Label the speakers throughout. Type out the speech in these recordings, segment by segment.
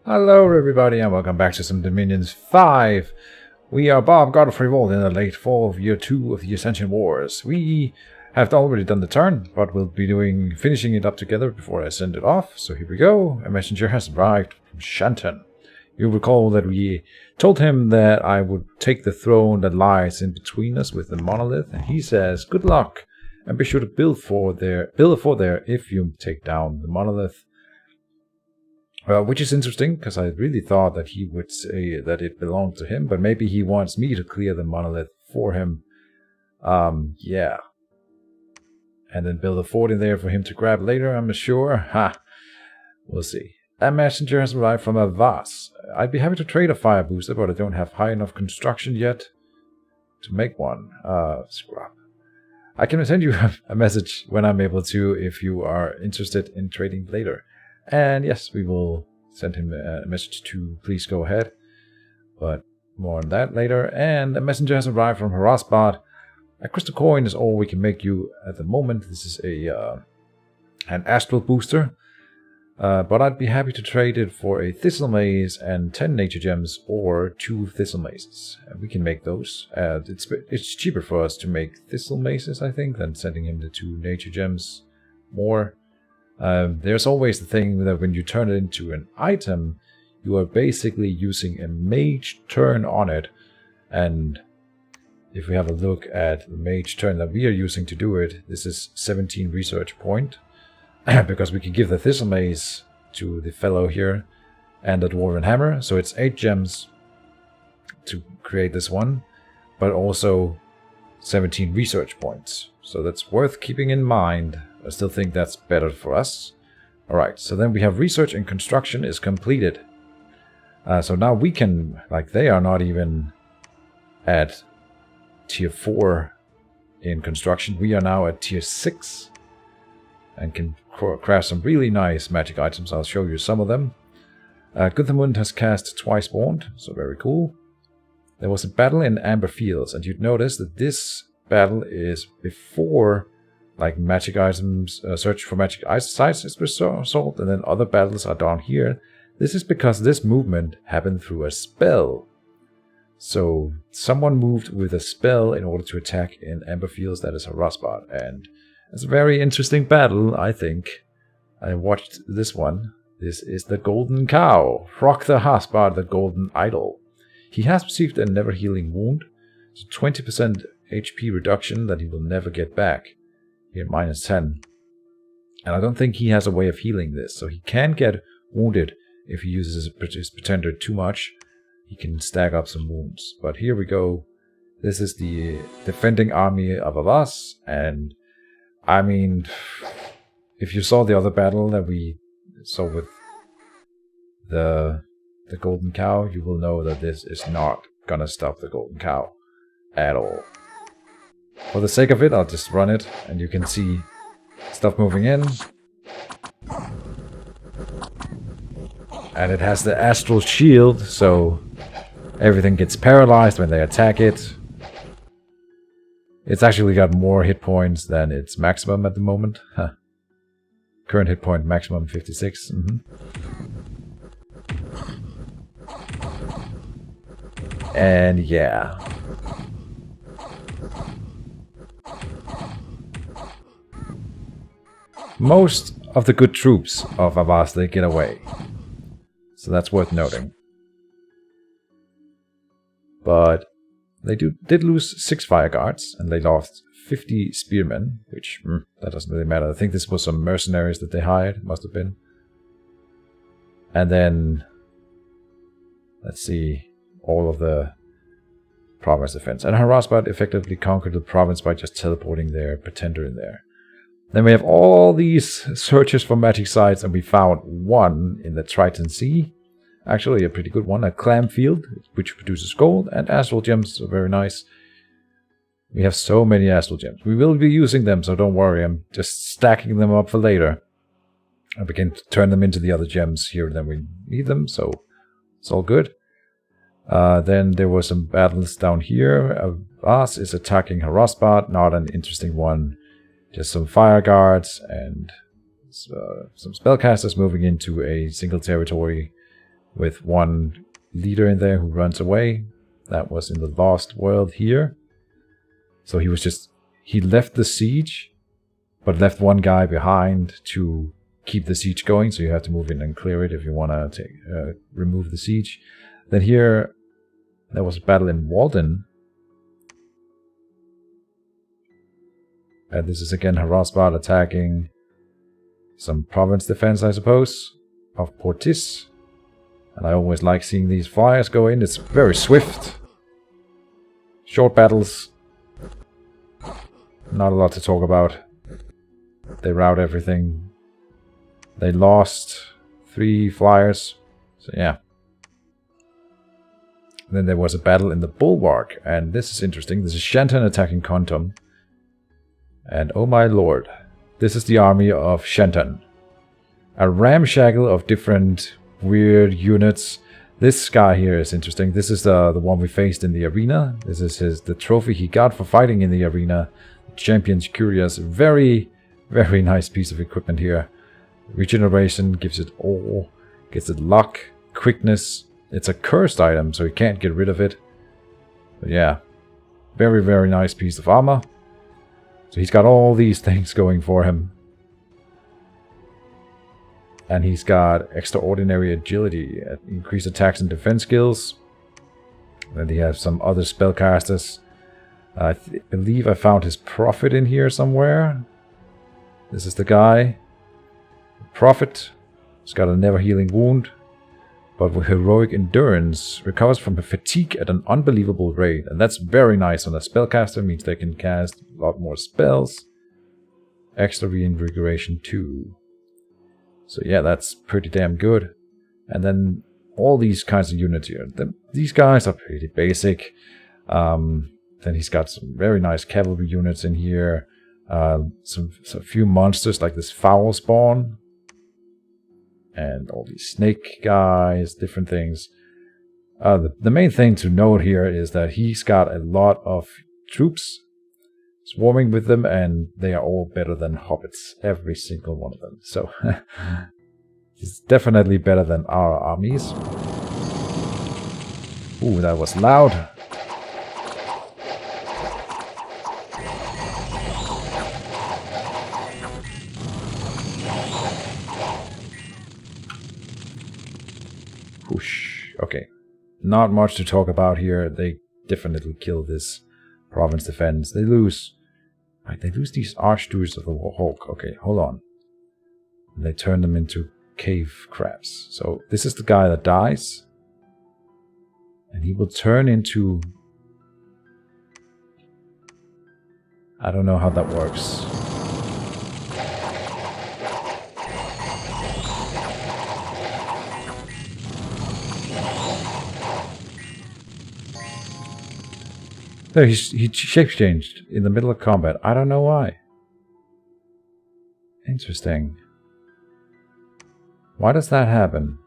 Speaker 1: Hello everybody and welcome back to some Dominions 5. We are Bob, God of Friwald, in the late fall of year 2 of the Ascension Wars. We have already done the turn, but we'll be finishing it up together before I send it off. So here we go. A messenger has arrived from Shenton. You recall that we told him that I would take the throne that lies in between us with the monolith, and he says, good luck, and be sure to build a fort there if you take down the monolith. Which is interesting, because I really thought that he would say that it belonged to him, but maybe he wants me to clear the monolith for him. Yeah. And then build a fort in there for him to grab later, I'm sure. Ha! We'll see. A messenger has arrived from Avas. I'd be happy to trade a fire booster, but I don't have high enough construction yet to make one. Scrap. I can send you a message when I'm able to, if you are interested in trading later. And yes, we will send him a message to please go ahead. But more on that later. And a messenger has arrived from Harasbad. A crystal coin is all we can make you at the moment. This is an astral booster. But I'd be happy to trade it for a thistle maze and 10 nature gems or 2 thistle mazes. We can make those. It's cheaper for us to make thistle mazes, I think, than sending him the 2 nature gems more. There's always the thing that when you turn it into an item, you are basically using a mage turn on it. And if we have a look at the mage turn that we are using to do it, this is 17 research point. Because we can give the thistle maze to the fellow here and the dwarven hammer. So it's 8 gems to create this one, but also 17 research points. So that's worth keeping in mind. I still think that's better for us. Alright, so then we have research and construction is completed. So now we can, like, they are not even at tier 4 in construction. We are now at tier 6 and can craft some really nice magic items. I'll show you some of them. Guthamund has cast Twice Born, so very cool. There was a battle in Amber Fields, and you'd notice that this battle is before, like, magic items, search for magic sites is resolved, and then other battles are down here. This is because this movement happened through a spell. So someone moved with a spell in order to attack in Amber Fields, that is Harasbad, and it's a very interesting battle, I think. I watched this one. This is the Golden Cow. Rock the Harasbad, the Golden Idol. He has received a never healing wound, so 20% HP reduction that he will never get back. Here, minus 10. And I don't think he has a way of healing this, so he can get wounded if he uses his pretender too much. He can stack up some wounds. But here we go. This is the defending army of Avas, and I mean, if you saw the other battle that we saw with the Golden Cow, you will know that this is not gonna stop the Golden Cow at all. For the sake of it, I'll just run it, and you can see stuff moving in. And it has the astral shield, so everything gets paralyzed when they attack it. It's actually got more hit points than its maximum at the moment. Huh. Current hit point maximum 56. And yeah. Most of the good troops of Avas, they get away. So that's worth noting. But they did lose 6 fire guards, and they lost 50 spearmen, which, that doesn't really matter. I think this was some mercenaries that they hired, must have been. And then, let's see, all of the province defense. And Harasbad effectively conquered the province by just teleporting their pretender in there. Then we have all these searches for magic sites, and we found one in the Triton Sea. Actually, a pretty good one, a clam field, which produces gold, and astral gems are very nice. We have so many astral gems. We will be using them, so don't worry. I'm just stacking them up for later. And we can turn them into the other gems here when we need them, so it's all good. Then there were some battles down here. Avas is attacking Harasbad, not an interesting one. Just some fire guards and some spellcasters moving into a single territory with one leader in there who runs away. That was in the Lost World here. So he left the siege, but left one guy behind to keep the siege going. So you have to move in and clear it if you want to remove the siege. Then here, there was a battle in Walden. And this is again Harasbad attacking some province defense, I suppose, of Portis. And I always like seeing these flyers go in. It's very swift. Short battles. Not a lot to talk about. They rout everything. They lost 3 flyers. So yeah. And then there was a battle in the Bulwark. And this is interesting. This is Shenton attacking Kontum. And oh my lord. This is the army of Shenton. A ramshackle of different weird units. This guy here is interesting. This is the one we faced in the arena. This is the trophy he got for fighting in the arena. Champion's Curious. Very, very nice piece of equipment here. Regeneration gives it all. Gives it luck, quickness. It's a cursed item, so you can't get rid of it. But yeah. Very, very nice piece of armor. So he's got all these things going for him. And he's got extraordinary agility, increased attacks and defense skills. Then he has some other spellcasters. I believe I found his prophet in here somewhere. This is the guy. Prophet. He's got a never healing wound. But with heroic endurance, recovers from fatigue at an unbelievable rate. And that's very nice on a spellcaster. Means they can cast a lot more spells. Extra reinvigoration too. So yeah, that's pretty damn good. And then all these kinds of units here. These guys are pretty basic. Then he's got some very nice cavalry units in here. Some few monsters like this foul spawn. And all these snake guys, different things. The main thing to note here is that he's got a lot of troops swarming with them, and they are all better than hobbits, every single one of them. So he's definitely better than our armies. Ooh, that was loud. Whoosh. Okay, not much to talk about here. They definitely kill this province defense. They lose. Right, they lose these archdudes of the Hawk. Okay, hold on. And they turn them into cave crabs. So this is the guy that dies. And he will turn into... I don't know how that works. There, he shape-changed in the middle of combat. I don't know why. Interesting. Why does that happen?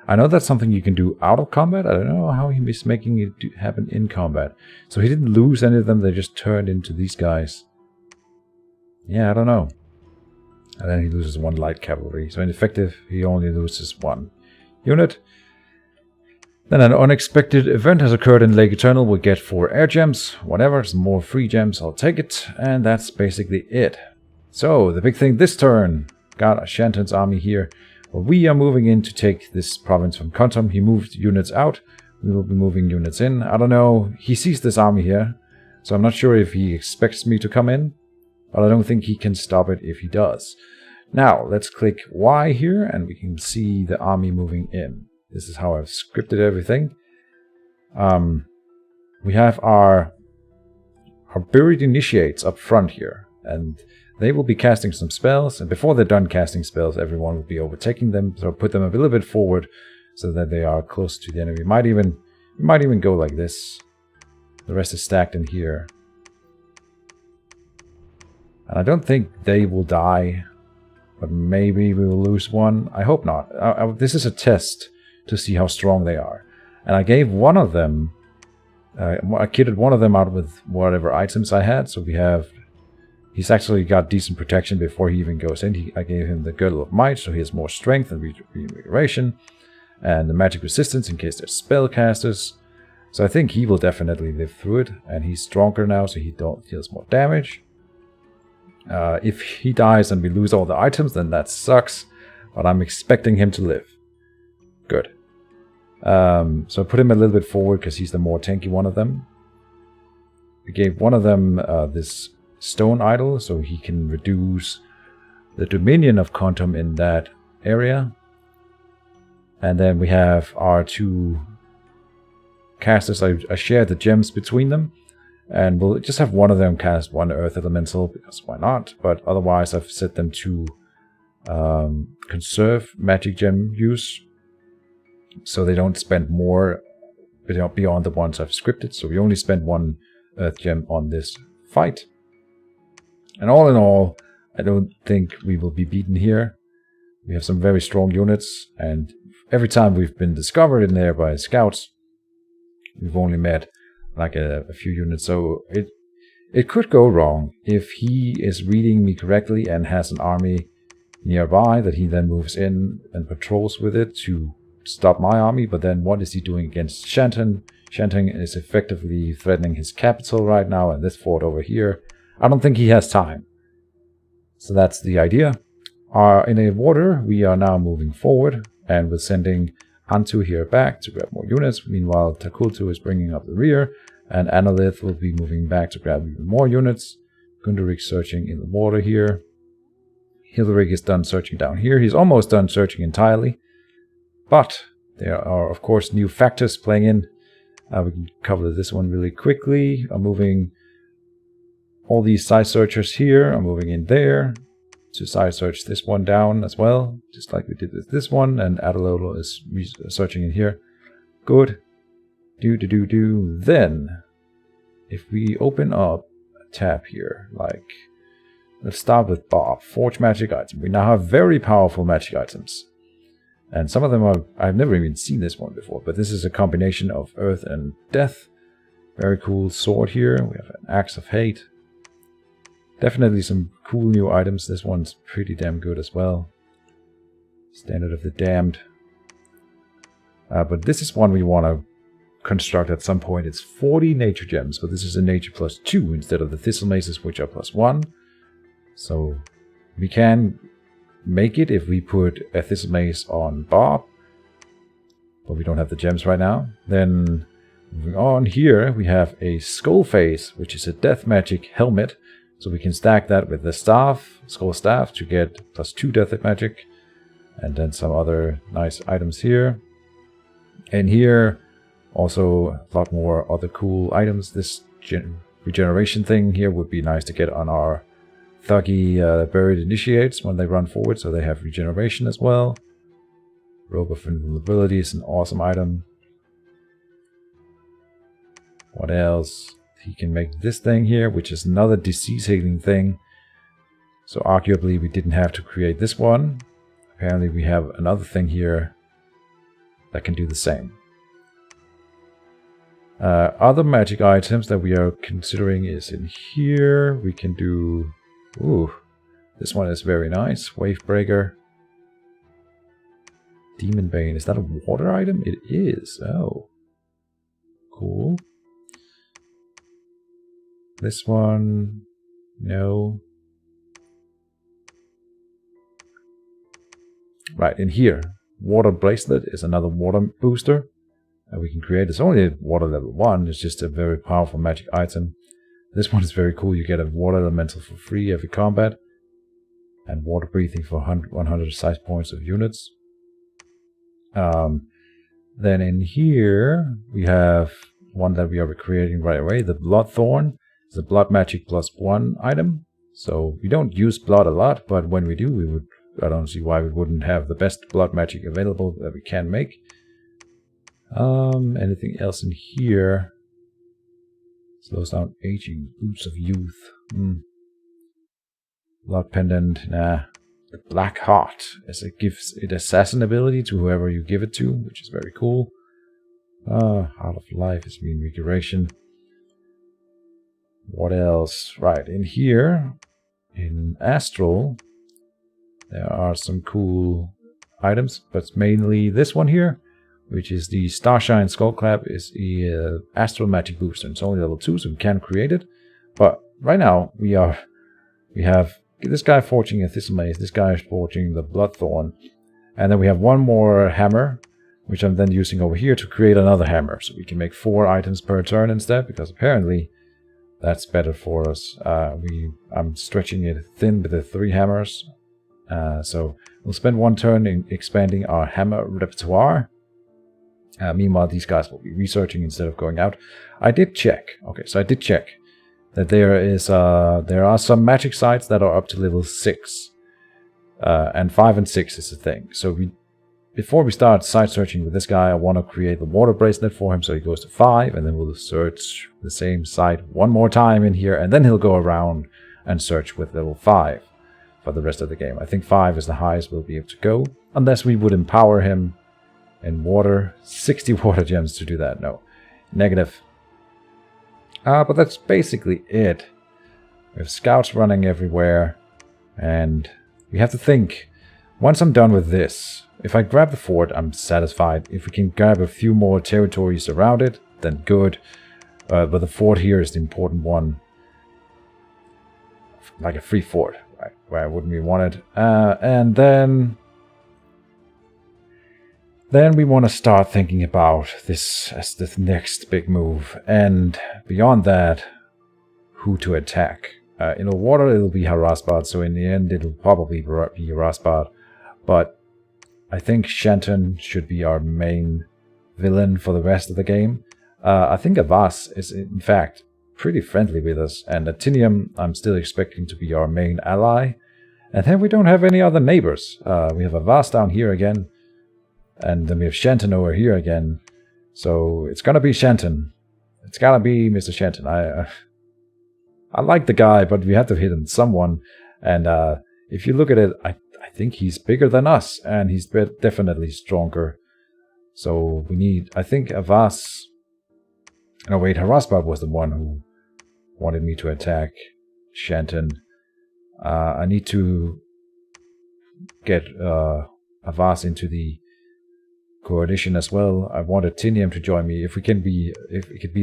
Speaker 1: I know that's something you can do out of combat. I don't know how he was making it happen in combat. So he didn't lose any of them. They just turned into these guys. Yeah, I don't know. And then he loses 1 light cavalry. So in effective, he only loses 1 unit. Then an unexpected event has occurred in Lake Eternal. We'll get 4 air gems. Whatever, some more free gems, I'll take it. And that's basically it. So, the big thing this turn. Got a Shenton's army here. Well, we are moving in to take this province from Kontum. He moved units out. We will be moving units in. I don't know. He sees this army here. So I'm not sure if he expects me to come in. But I don't think he can stop it if he does. Now, let's click Y here. And we can see the army moving in. This is how I've scripted everything. We have our buried initiates up front here. And they will be casting some spells. And before they're done casting spells, everyone will be overtaking them. So put them a little bit forward so that they are close to the enemy. You might even go like this. The rest is stacked in here. And I don't think they will die. But maybe we will lose one. I hope not. This is a test to see how strong they are. And I gave one of them, I kitted one of them out with whatever items I had. So we have, he's actually got decent protection before he even goes in. I gave him the Girdle of Might, so he has more strength and regeneration. and the magic resistance in case they're spellcasters. So I think he will definitely live through it, and he's stronger now, so he deals more damage. If he dies and we lose all the items, then that sucks, but I'm expecting him to live. Good. So I put him a little bit forward because he's the more tanky one of them. We gave one of them this stone idol, so he can reduce the dominion of Quantum in that area. And then we have our two casters. I shared the gems between them, and we'll just have one of them cast one earth elemental, because why not? But otherwise I've set them to conserve magic gem use, so they don't spend more beyond the ones I've scripted. So we only spend one earth gem on this fight. And all in all, I don't think we will be beaten here. We have some very strong units, and every time we've been discovered in there by scouts, we've only met like a few units. So it could go wrong if he is reading me correctly and has an army nearby that he then moves in and patrols with it to stop my army. But then what is he doing against Shenton? Shenton is effectively threatening his capital right now, and this fort over here. I don't think he has time. So that's the idea. In a water, we are now moving forward, and we're sending Antu here back to grab more units. Meanwhile, Takultu is bringing up the rear, and Analith will be moving back to grab even more units. Gundarik searching in the water here. Hilderik is done searching down here. He's almost done searching entirely. But there are, of course, new factors playing in. We can cover this one really quickly. I'm moving all these side searchers here. I'm moving in there to side search this one down as well, just like we did with this one. And Adalolo is searching in here. Good. Then, if we open up a tab here, like, let's start with Bob. Forge magic item. We now have very powerful magic items. And some of them are, I've never even seen this one before, but this is a combination of earth and death. Very cool sword here. We have an axe of hate. Definitely some cool new items. This one's pretty damn good as well. Standard of the Damned. But this is one we want to construct at some point. It's 40 nature gems, but this is a nature +2 instead of the thistle maces, which are +1. So we can make it if we put a thistle mace on Bob, but we don't have the gems right now. Then moving on here, we have a skull face, which is a death magic helmet. So we can stack that with the staff, skull staff, to get +2 death magic, and then some other nice items here. And here also a lot more other cool items. This regeneration thing here would be nice to get on our thuggy buried initiates when they run forward, so they have regeneration as well. Robe of Invulnerability is an awesome item. What else? He can make this thing here, which is another disease healing thing. So arguably we didn't have to create this one. Apparently we have another thing here that can do the same. Other magic items that we are considering is in here. We can do... Ooh, this one is very nice. Wavebreaker. Demon Bane. Is that a water item? It is. Oh. Cool. This one. No. Right, in here. Water Bracelet is another water booster that we can create. It's only water level 1. It's just a very powerful magic item. This one is very cool. You get a water elemental for free every combat, and water breathing for 100 size points of units. Then in here we have one that we are creating right away. The Bloodthorn is a blood magic +1 item. So we don't use blood a lot, but when we do, we would. I don't see why we wouldn't have the best blood magic available that we can make. Anything else in here? Slows down aging, boots of youth. Blood pendant, nah. The Black Heart, as it gives it assassin ability to whoever you give it to, which is very cool. Heart of Life is reinvigoration. What else? Right, in here, in Astral, there are some cool items, but mainly this one here. which is the Starshine Skullclap, is the Astral Magic Booster. It's only level 2, so we can create it. But right now, we have this guy forging a Thistle Mace, this guy is forging the Bloodthorn, and then we have one more hammer, which I'm then using over here to create another hammer. So we can make 4 items per turn instead, because apparently that's better for us. I'm stretching it thin with the 3 hammers. So we'll spend 1 turn in expanding our hammer repertoire. Meanwhile, these guys will be researching instead of going out. I did check. Okay, so I did check that there are some magic sites that are up to level 6. And 5 and 6 is the thing. So before we start site searching with this guy, I want to create the water bracelet for him so he goes to 5, and then we'll search the same site one more time in here, and then he'll go around and search with level 5 for the rest of the game. I think 5 is the highest we'll be able to go, unless we would empower him in water. 60 water gems to do that. No. Negative. But that's basically it. We have scouts running everywhere, and we have to think. Once I'm done with this, if I grab the fort, I'm satisfied. If we can grab a few more territories around it, then good. But the fort here is the important one. Like a free fort, right? Where wouldn't we want it? And then we want to start thinking about this as the next big move. And beyond that, who to attack. In the water, it'll be Harasbad, so in the end, it'll probably be Harasbad. But I think Shenton should be our main villain for the rest of the game. I think Avas is, in fact, pretty friendly with us, and Atinium I'm still expecting to be our main ally. And then we don't have any other neighbors. We have Avas down here again, and then we have Shenton over here again. So it's gonna be Shenton. It's gotta be Mr. Shenton. I like the guy, but we have to hit him someone. And if you look at it, I think he's bigger than us, and he's definitely stronger. So we need, I think, Avas. No, wait, Harasbad was the one who wanted me to attack Shenton. I need to get Avas into the coalition as well. I wanted Tinium to join me. If it could be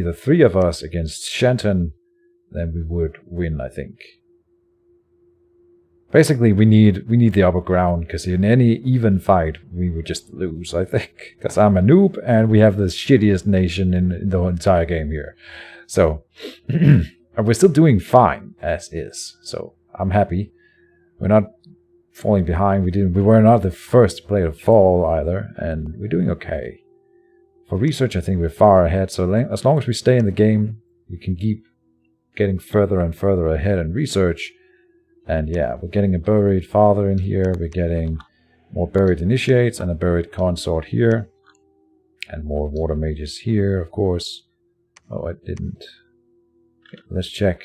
Speaker 1: the 3 of us against Shenton, then we would win, I think. Basically, we need the upper ground, because in any even fight, we would just lose, I think. Because I'm a noob, and we have the shittiest nation in the entire game here. So, we're still doing fine, as is. So, I'm happy. We're not falling behind. We were not the first to play to fall, either. And we're doing okay. For research, I think we're far ahead. So, as long as we stay in the game, we can keep getting further and further ahead in research. And yeah, we're getting a buried father in here. We're getting more buried initiates and a buried consort here. And more water mages here, of course. Oh, I didn't. Okay, let's check.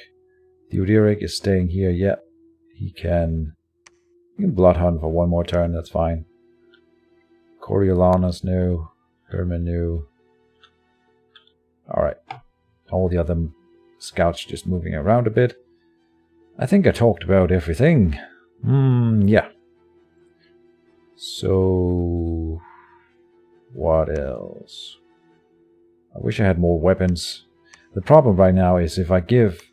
Speaker 1: Theoderic is staying here. Yeah, he can blood hunt for 1 more turn. That's fine. Coriolanus, no. Herman, no. Alright. All the other scouts just moving around a bit. I think I talked about everything. Yeah. So, what else? I wish I had more weapons. The problem right now is if I give,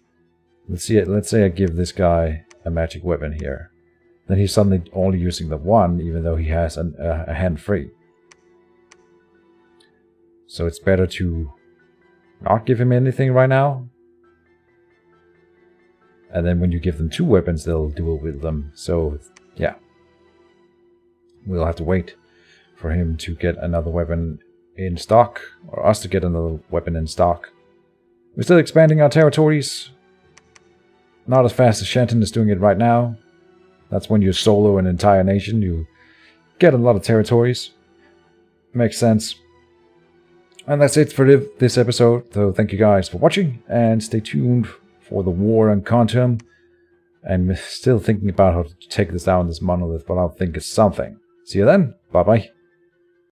Speaker 1: let's say I give this guy a magic weapon here, then he's suddenly only using the 1, even though he has a hand free. So it's better to not give him anything right now. And then when you give them 2 weapons, they'll duel with them. So, yeah. We'll have to wait for him to get another weapon in stock. Or us to get another weapon in stock. We're still expanding our territories. Not as fast as Shenton is doing it right now. That's when you solo an entire nation. You get a lot of territories. Makes sense. And that's it for this episode. So thank you guys for watching. And stay tuned for the war on Quantum. I'm still thinking about how to take this down, this monolith, but I'll think of something. See you then. Bye-bye.